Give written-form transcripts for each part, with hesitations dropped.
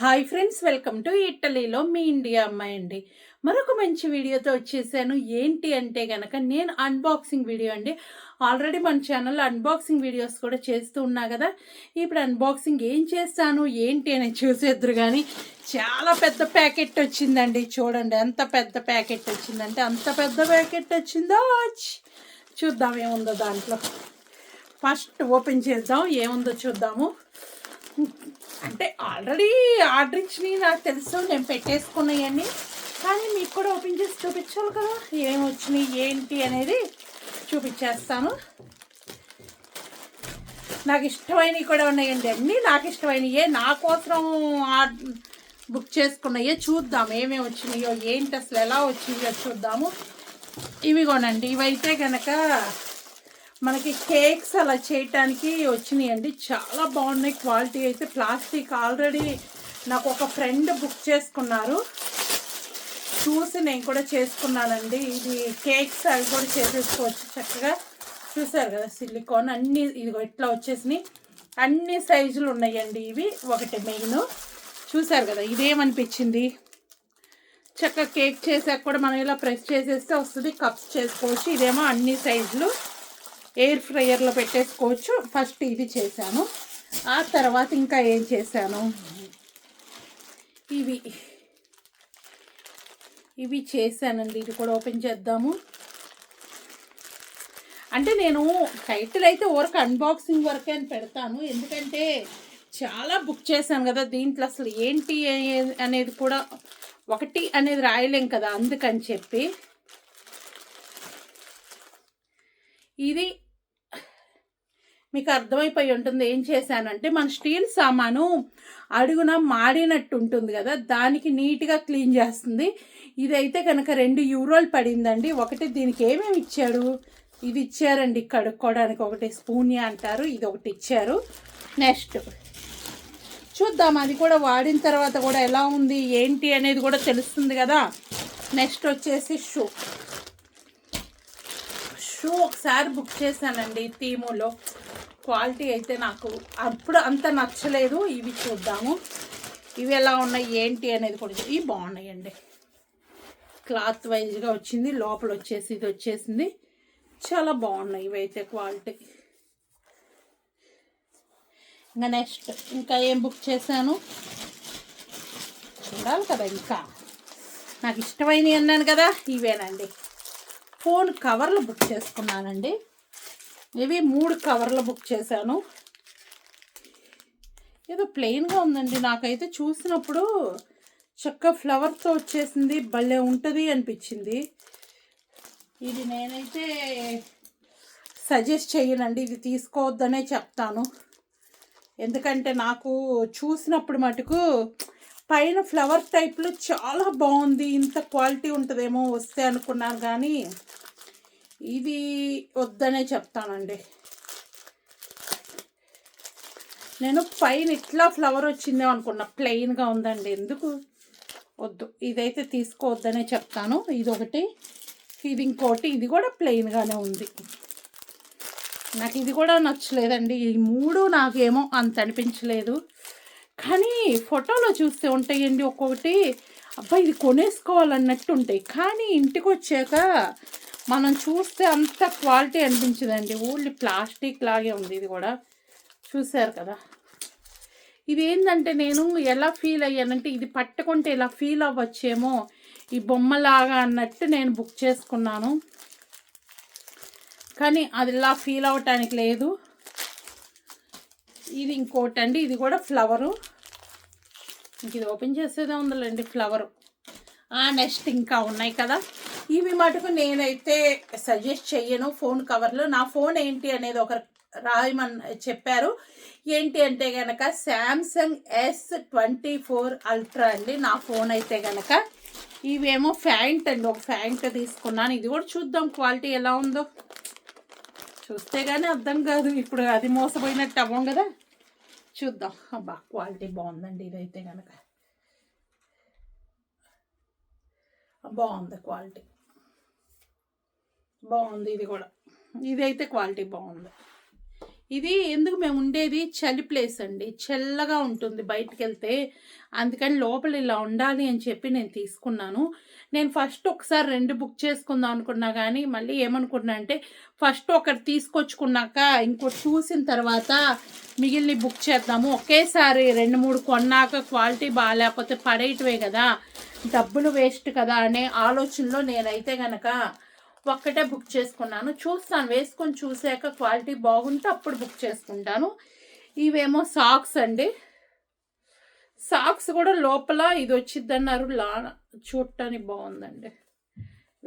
Hi friends, welcome to ఇటలీలో మీ India అమ్మాయి అండి. మరొక మంచి వీడియోతో వచ్చేసాను. ఏంటి అంటే కనుక నేను అన్బాక్సింగ్ వీడియో అండి. ఆల్రెడీ మన ఛానల్లో అన్బాక్సింగ్ వీడియోస్ కూడా చేస్తూ ఉన్నా కదా. ఇప్పుడు అన్బాక్సింగ్ ఏం చేస్తాను ఏంటి అని చూసేద్దరు. కానీ చాలా పెద్ద ప్యాకెట్ వచ్చిందండి. చూడండి ఎంత పెద్ద ప్యాకెట్ వచ్చిందంటే అంత పెద్ద ప్యాకెట్ వచ్చిందో. చూద్దాం ఏముందో దాంట్లో. ఫస్ట్ ఓపెన్ చేద్దాం, ఏముందో చూద్దాము. అంటే ఆల్రెడీ ఆర్డర్ ఇచ్చినవి నాకు తెలుసు, నేను పెట్టేసుకున్నాయని. కానీ మీకు కూడా ఓపెన్ చేసి చూపించాలి కదా, ఏం వచ్చినాయి ఏంటి అనేది చూపించేస్తాను. నాకు ఇష్టమైనవి కూడా ఉన్నాయండి, అన్నీ నాకు ఇష్టమైనయే, నా కోసం బుక్ చేసుకున్నాయే. చూద్దాం ఏమేమి వచ్చినాయో ఏంటి, అసలు ఎలా వచ్చినాయో చూద్దాము. ఇవి కొనండి, ఇవైతే కనుక మనకి కేక్స్ అలా చేయటానికి వచ్చినాయండి. చాలా బాగున్నాయి, క్వాలిటీ అయితే. ప్లాస్టిక్ ఆల్రెడీ నాకు ఒక ఫ్రెండ్ బుక్ చేసుకున్నారు, చూసి నేను కూడా చేసుకున్నానండి. ఇది కేక్స్ అవి కూడా చేసేసుకోవచ్చు చక్కగా. చూసారు కదా సిలికాన్ అన్నీ ఇది ఇట్లా వచ్చేసినాయి. అన్ని సైజులు ఉన్నాయండి. ఇవి ఒకటి మెయిన్. చూసారు కదా, ఇదేమనిపించింది, చక్కగా కేక్ చేసాక కూడా మనం ఇలా ప్రెస్ చేసేస్తే వస్తుంది, కప్స్ చేసుకోవచ్చు. ఇదేమో అన్ని సైజులు ఎయిర్ ఫ్రైయర్లో పెట్టేసుకోవచ్చు. ఫస్ట్ ఇది చేశాను, ఆ తర్వాత ఇంకా ఏం చేశాను, ఇవి చేశానండి. ఇది కూడా ఓపెన్ చేద్దాము. అంటే నేను టైటిల్ అయితే ఊరికి అన్బాక్సింగ్ వరకే అని పెడతాను, ఎందుకంటే చాలా బుక్ చేశాను కదా. దీంట్లో అసలు ఏంటి అనేది కూడా ఒకటి అనేది రాయలేం కదా, అందుకని చెప్పి. ఇది మీకు అర్థమైపోయి ఉంటుంది. ఏం చేశానంటే, మన స్టీల్ సామాను అడుగున మాడినట్టు ఉంటుంది కదా, దానికి నీట్గా క్లీన్ చేస్తుంది. ఇదైతే కనుక €2 పడిందండి. ఒకటి దీనికి ఏమేమి ఇచ్చాడు, ఇది ఇచ్చారండి కడుక్కోవడానికి, ఒకటి స్పూని అంటారు, ఇది ఒకటి ఇచ్చారు. నెక్స్ట్ చూద్దాం, అది కూడా వాడిన తర్వాత కూడా ఎలా ఉంది ఏంటి అనేది కూడా తెలుస్తుంది కదా. నెక్స్ట్ వచ్చేసి షూ ఒకసారి బుక్ చేశానండి టీమోలో. క్వాలిటీ అయితే నాకు అప్పుడు అంత నచ్చలేదు. ఇవి చూద్దాము, ఇవి ఎలా ఉన్నాయి ఏంటి అనేది కూడా. ఇవి బాగున్నాయండి, క్లాత్ వైజ్గా వచ్చింది, లోపల వచ్చేసి ఇది వచ్చేసింది, చాలా బాగున్నాయి ఇవైతే క్వాలిటీ. ఇంకా నెక్స్ట్ ఇంకా ఏం బుక్ చేశాను చూడాలి కదా. ఇంకా నాకు ఇష్టమైనవి అన్నాను కదా, ఇవేనండి. ఫోన్ కవర్లు బుక్ చేసుకున్నానండి. ఇవి 3 కవర్లు బుక్ చేశాను. ఏదో ప్లెయిన్గా ఉందండి, నాకైతే చూసినప్పుడు చక్క ఫ్లవర్తో వచ్చేసింది, భలే ఉంటుంది అనిపించింది. ఇది నేనైతే సజెస్ట్ చేయనండి, ఇది తీసుకోవద్దనే చెప్తాను. ఎందుకంటే నాకు చూసినప్పుడు మటుకు పైన ఫ్లవర్ టైప్లో చాలా బాగుంది, ఇంత క్వాలిటీ ఉంటుందేమో వస్తే అనుకున్నాను, కానీ ఇది వద్దనే చెప్తానండి. నేను పైన ఇట్లా ఫ్లవర్ వచ్చిందేమో అనుకున్నా, ప్లెయిన్గా ఉందండి, ఎందుకు వద్దు, ఇదైతే తీసుకోవద్దనే చెప్తాను. ఇది ఒకటి, ఇది ఇంకోటి, ఇది కూడా ప్లెయిన్గానే ఉంది. నాకు ఇది కూడా నచ్చలేదండి. ఈ 3 నాకేమో అంత అనిపించలేదు, కానీ ఫోటోలో చూస్తే ఉంటాయండి ఒక్కొక్కటి, అబ్బా ఇది కొనేసుకోవాలన్నట్టు ఉంటాయి, కానీ ఇంటికి వచ్చాక మనం చూస్తే అంత క్వాలిటీ అనిపించదండి. ఓన్లీ ప్లాస్టిక్ లాగే ఉంది. ఇది కూడా చూసారు కదా. ఇది ఏంటంటే నేను ఎలా ఫీల్ అయ్యానంటే, ఇది పట్టుకుంటే ఇలా ఫీల్ అవ్వచ్చేమో ఈ బొమ్మలాగా అన్నట్టు నేను బుక్ చేసుకున్నాను, కానీ అది ఇలా ఫీల్ అవ్వటానికి లేదు. ఇది ఇంకోటి అండి, ఇది కూడా ఫ్లవరు. ఇంక ఇది ఓపెన్ చేసేదే ఉందండి ఫ్లవరు. నెక్స్ట్ ఇంకా ఉన్నాయి కదా, ఇవి మటుకు నేనైతే సజెస్ట్ చెయ్యను. ఫోన్ కవర్లు, నా ఫోన్ ఏంటి అనేది ఒక రాయమని చెప్పారు. ఏంటి అంటే కనుక శాంసంగ్ S24 Ultra అండి నా ఫోన్ అయితే కనుక. ఇవేమో ఫ్యాంట్ అండి, ఒక ఫ్యాంట్ తీసుకున్నాను. ఇది కూడా చూద్దాం క్వాలిటీ ఎలా ఉందో, చూస్తే కానీ అర్థం కాదు, ఇప్పుడు అది మోసపోయినట్టు అవ్వం కదా. చూద్దాం. అబ్బా క్వాలిటీ బాగుందండి, ఇదైతే కనుక బాగుంది, క్వాలిటీ బాగుంది. ఇది కూడా, ఇదైతే క్వాలిటీ బాగుంది. ఇది ఎందుకు మేము ఉండేది చలి ప్లేస్ అండి, చల్లగా ఉంటుంది బయటికి వెళ్తే, అందుకని లోపల ఇలా ఉండాలి అని చెప్పి నేను తీసుకున్నాను. నేను ఫస్ట్ ఒకసారి 2 బుక్ చేసుకుందాం అనుకున్నా కానీ మళ్ళీ ఏమనుకున్నా అంటే ఫస్ట్ ఒకటి తీసుకొచ్చుకున్నాక ఇంకోటి చూసిన తర్వాత మిగిలిన బుక్ చేద్దాము, ఒకేసారి 2-3 కొన్నాక క్వాలిటీ బాగాలేకపోతే పడేయటమే కదా, డబ్బులు వేస్ట్ కదా అనే ఆలోచనలో నేనైతే గనక ఒక్కటే బుక్ చేసుకున్నాను. చూస్తాను, వేసుకొని చూసాక క్వాలిటీ బాగుంటే అప్పుడు బుక్ చేసుకుంటాను. ఇవేమో సాక్స్ అండి, సాక్స్ కూడా లోపల ఇది వచ్చిద్దన్నారు, చూడటానికి బాగుందండి,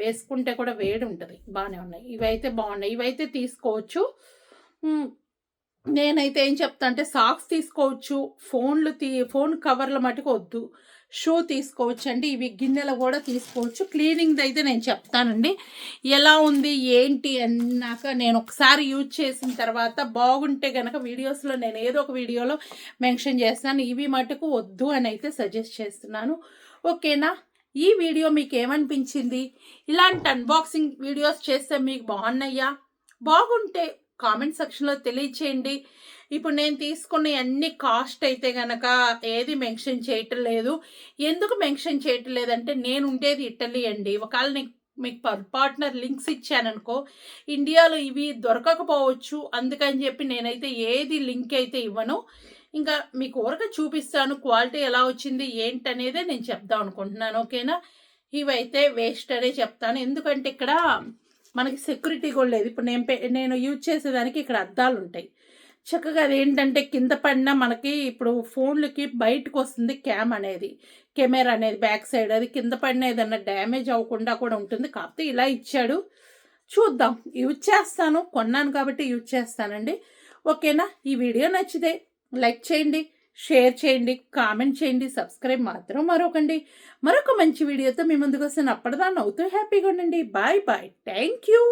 వేసుకుంటే కూడా వేడి ఉంటుంది, బాగానే ఉన్నాయి. ఇవైతే బాగున్నాయి, ఇవైతే తీసుకోవచ్చు. నేనైతే ఏం చెప్తా అంటే సాక్స్ తీసుకోవచ్చు, ఫోన్ కవర్ల మటుకు వద్దు, షూ తీసుకోవచ్చు అండి. ఇవి గిన్నెలు కూడా తీసుకోవచ్చు. క్లీనింగ్ది అయితే నేను చెప్తానండి ఎలా ఉంది ఏంటి అన్నాక, నేను ఒకసారి యూజ్ చేసిన తర్వాత బాగుంటే కనుక వీడియోస్లో నేను ఏదో ఒక వీడియోలో మెన్షన్ చేస్తాను. ఇవి మటుకు వద్దు అని అయితే సజెస్ట్ చేస్తున్నాను. ఓకేనా? ఈ వీడియో మీకు ఏమనిపించింది? ఇలాంటి అన్బాక్సింగ్ వీడియోస్ చేస్తే మీకు బాగున్నాయా? బాగుంటే కామెంట్ సెక్షన్లో తెలియచేయండి. ఇప్పుడు నేను తీసుకున్న అన్ని కాస్ట్ అయితే కనుక ఏది మెన్షన్ చేయటం లేదు. ఎందుకు మెన్షన్ చేయటం లేదంటే నేను ఉండేది ఇటలీ అండి. ఒకవేళ మీకు పార్ట్నర్ లింక్స్ ఇచ్చాననుకో ఇండియాలో ఇవి దొరకకపోవచ్చు, అందుకని చెప్పి నేనైతే ఏది లింక్ అయితే ఇవ్వను. ఇంకా మీకు ఊరక చూపిస్తాను క్వాలిటీ ఎలా వచ్చింది ఏంటనేదే నేను చెప్దాం అనుకుంటున్నాను. ఓకేనా? ఇవైతే వేస్ట్ అనే చెప్తాను, ఎందుకంటే ఇక్కడ మనకి సెక్యూరిటీ కూడా లేదు. ఇప్పుడు నేను యూజ్ చేసేదానికి ఇక్కడ అద్దాలు ఉంటాయి చక్కగా. అదేంటంటే కింద పడినా మనకి ఇప్పుడు ఫోన్లకి బయటకు వస్తుంది కెమెరా అనేది బ్యాక్ సైడ్, అది కింద పడినా ఏదన్నా డ్యామేజ్ అవ్వకుండా కూడా ఉంటుంది. కాకపోతే ఇలా ఇచ్చాడు, చూద్దాం. యూజ్ చేస్తాను, కొన్నాను కాబట్టి యూజ్ చేస్తానండి. ఓకేనా? ఈ వీడియో నచ్చితే లైక్ చేయండి, షేర్ చేయండి, కామెంట్ చేయండి, సబ్స్క్రైబ్ మాత్రం మరొకండి. మరొక మంచి వీడియోతో మీ ముందుకు వస్తాను. అప్పటిదాన్ని అవుతూ హ్యాపీగా ఉండండి. Bye bye, thank you.